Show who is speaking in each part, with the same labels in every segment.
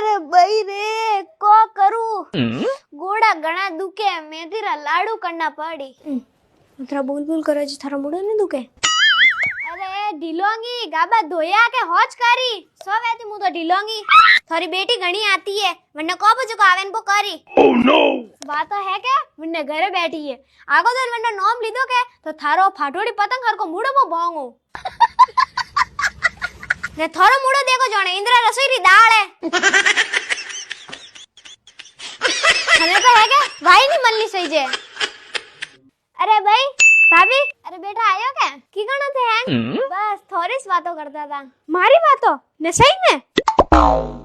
Speaker 1: अरे भाई रे को करूं गोड़ा गणा दुखे मैं तेरा लाडू करना पड़ी तेरा बोल बोल करे जी थारा मुड़ो नहीं दुखे अरे ढिलोंगी गाबा धोया के होच करी सो वेती मु तो ढिलोंगी थारी बेटी घणी आती है वरना को बजो को आवेन को करी ओह नो बात तो है के वरना घरे बैठी है आगो तो वरना नाम लीधो के तो थारो फाटोड़ी पतंग हर को मुड़ो बो भांगो ने थारो मुड़ो देखो जाने इंद्रा रसोई री दाल है हमें तो है के भाई नहीं मल्ली सही जे अरे भाई भाभी अरे बेटा आयो क्या की गणो थे हैं बस थोड़ी सी बातों करता था मारी बातों ने सही में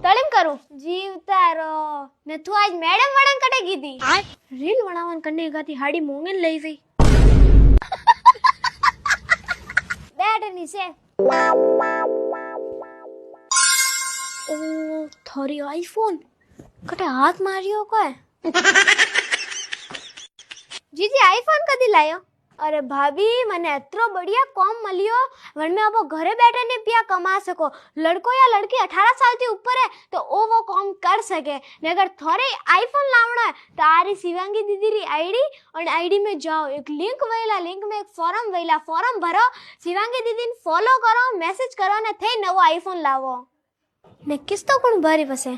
Speaker 1: तलिम करूं जीवता रो ने तू आज मैडम वड़न कटेगी थी रील बनावन करने का थी हाड़ी मोंगन लई गई बैठ नीचे ओ थोड़ी आईफोन कटे हाथ मारियो कोई जीजी आईफोन कदी लायो अरे भाभी मने एतरो बढ़िया कॉम मलियो वन में अब घरे बैठे ने पिया कमा सको लड़को या लड़की 18 साल से ऊपर है तो वो कॉम कर सके ने अगर थोड़े आईफोन लावना है तो आरी शिवांगी दीदी री आईडी और आईडी में जाओ एक लिंक वेला लिंक में एक फॉर्म वेला फॉर्म भरो शिवांगी दीदी ने फॉलो करो मैसेज करो ने थे नवो आईफोन लावो ने किस तो कोण भरी बसे